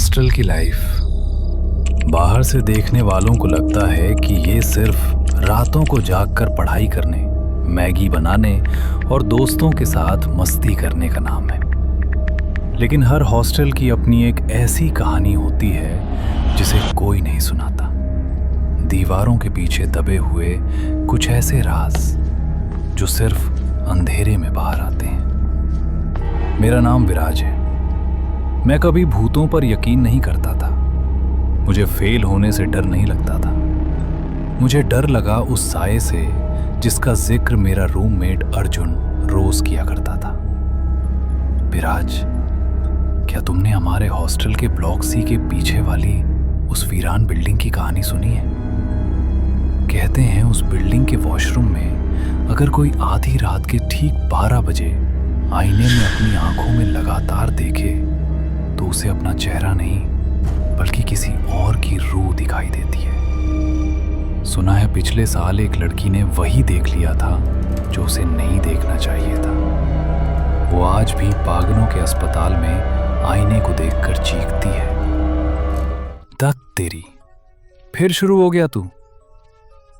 Hostel की life बाहर से देखने वालों को लगता है कि ये सिर्फ रातों को जागकर पढ़ाई करने, मैगी बनाने और दोस्तों के साथ मस्ती करने का नाम है। लेकिन हर हॉस्टल की अपनी एक ऐसी कहानी होती है जिसे कोई नहीं सुनाता। दीवारों के पीछे दबे हुए कुछ ऐसे राज जो सिर्फ अंधेरे में बाहर आते हैं। मेरा नाम विराज है। मैं कभी भूतों पर यकीन नहीं करता था। मुझे फेल होने से डर नहीं लगता था। मुझे डर लगा उस साये से जिसका जिक्र मेरा रूममेट अर्जुन रोज किया करता था। विराज, क्या तुमने हमारे हॉस्टल के ब्लॉक सी के पीछे वाली उस वीरान बिल्डिंग की कहानी सुनी है? कहते हैं उस बिल्डिंग के वॉशरूम में अगर कोई आधी रात के ठीक 12 बजे आईने में अपनी आंखों में लगातार देखे तो उसे अपना चेहरा नहीं बल्कि किसी और की रूह दिखाई देती है। सुना है पिछले साल एक लड़की ने वही देख लिया था जो उसे नहीं देखना चाहिए था। वो आज भी पागलों के अस्पताल में आईने को देखकर चीखती है। दत्त तेरी, फिर शुरू हो गया तू।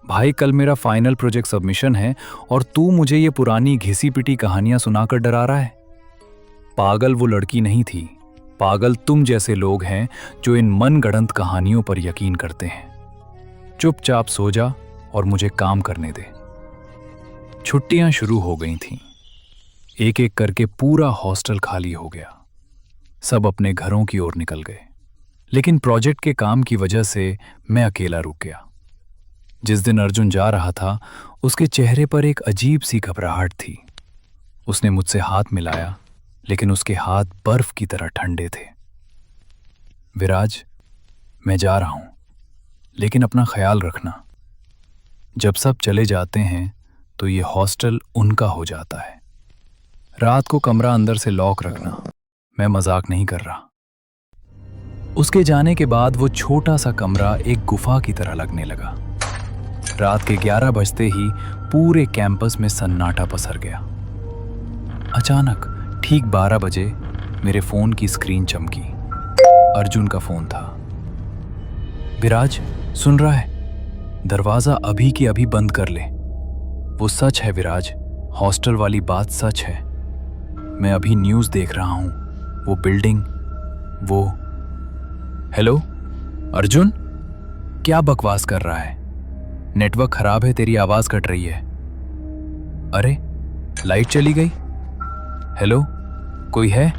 भाई, कल मेरा फाइनल प्रोजेक्ट सबमिशन है और तू मुझे ये पुरानी घिसी पिटी कहानियां सुनाकर डरा रहा है। पागल वो लड़की नहीं थी, पागल तुम जैसे लोग हैं जो इन मनगढ़ंत कहानियों पर यकीन करते हैं। चुपचाप सो जा और मुझे काम करने दे। छुट्टियां शुरू हो गई थीं। एक एक करके पूरा हॉस्टल खाली हो गया। सब अपने घरों की ओर निकल गए। लेकिन प्रोजेक्ट के काम की वजह से मैं अकेला रुक गया। जिस दिन अर्जुन जा रहा था उसके चेहरे पर एक अजीब सी घबराहट थी। उसने मुझसे हाथ मिलाया, लेकिन उसके हाथ बर्फ की तरह ठंडे थे। विराज, मैं जा रहा हूं, लेकिन अपना ख्याल रखना। जब सब चले जाते हैं तो ये हॉस्टल उनका हो जाता है। रात को कमरा अंदर से लॉक रखना। मैं मजाक नहीं कर रहा। उसके जाने के बाद वो छोटा सा कमरा एक गुफा की तरह लगने लगा। रात के 11 बजते ही पूरे कैंपस में सन्नाटा पसर गया। अचानक ठीक 12 बजे मेरे फोन की स्क्रीन चमकी। अर्जुन का फोन था। विराज, सुन रहा है? दरवाजा अभी के अभी बंद कर ले। वो सच है विराज, हॉस्टल वाली बात सच है। मैं अभी न्यूज़ देख रहा हूं। वो बिल्डिंग, वो। हेलो अर्जुन, क्या बकवास कर रहा है? नेटवर्क खराब है, तेरी आवाज कट रही है। अरे, लाइट चली गई। हेलो, कोई है?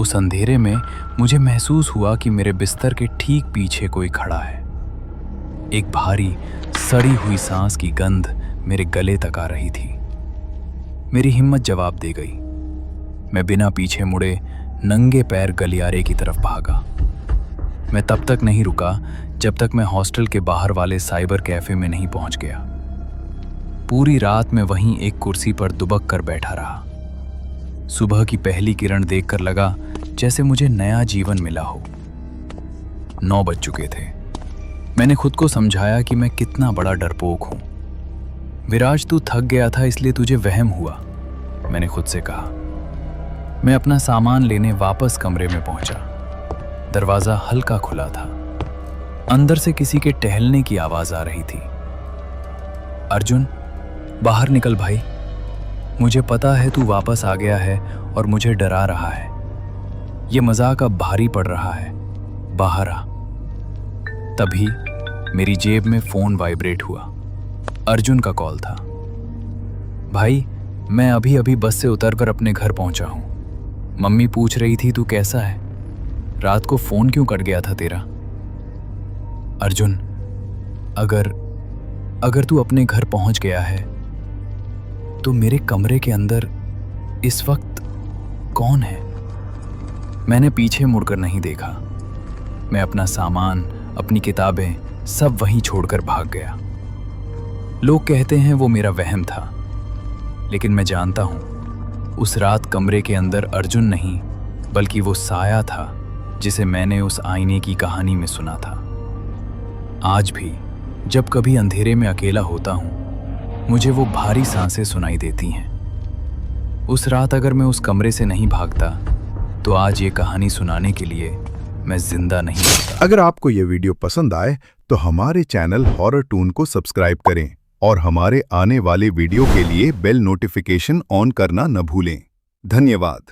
उस अंधेरे में मुझे महसूस हुआ कि मेरे बिस्तर के ठीक पीछे कोई खड़ा है। एक भारी सड़ी हुई सांस की गंध मेरे गले तक आ रही थी। मेरी हिम्मत जवाब दे गई। मैं बिना पीछे मुड़े नंगे पैर गलियारे की तरफ भागा। मैं तब तक नहीं रुका जब तक मैं हॉस्टल के बाहर वाले साइबर कैफे में नहीं पहुंच गया। पूरी रात मैं वहीं एक कुर्सी पर दुबक कर बैठा रहा। सुबह की पहली किरण देखकर लगा जैसे मुझे नया जीवन मिला हो। 9 बज चुके थे। मैंने खुद को समझाया कि मैं कितना बड़ा डरपोक हूं। विराज, तू थक गया था इसलिए तुझे वहम हुआ, मैंने खुद से कहा। मैं अपना सामान लेने वापस कमरे में पहुंचा। दरवाजा हल्का खुला था। अंदर से किसी के टहलने की आवाज आ रही थी। अर्जुन, बाहर निकल भाई। मुझे पता है तू वापस आ गया है और मुझे डरा रहा है। ये मजाक अब भारी पड़ रहा है। बाहर आ। तभी मेरी जेब में फोन वाइब्रेट हुआ। अर्जुन का कॉल था। भाई, मैं अभी अभी बस से उतरकर अपने घर पहुंचा हूं। मम्मी पूछ रही थी तू कैसा है। रात को फोन क्यों कट गया था तेरा? अर्जुन, अगर तू अपने घर पहुंच गया है तो मेरे कमरे के अंदर इस वक्त कौन है? मैंने पीछे मुड़कर नहीं देखा। मैं अपना सामान, अपनी किताबें सब वहीं छोड़कर भाग गया। लोग कहते हैं वो मेरा वहम था, लेकिन मैं जानता हूं उस रात कमरे के अंदर अर्जुन नहीं बल्कि वो साया था जिसे मैंने उस आईने की कहानी में सुना था। आज भी जब कभी अंधेरे में अकेला होता हूं, मुझे वो भारी सांसें सुनाई देती हैं। उस रात अगर मैं उस कमरे से नहीं भागता तो आज ये कहानी सुनाने के लिए मैं जिंदा नहीं होता। अगर आपको ये वीडियो पसंद आए तो हमारे चैनल हॉरर टून को सब्सक्राइब करें और हमारे आने वाले वीडियो के लिए बेल नोटिफिकेशन ऑन करना न भूलें। धन्यवाद।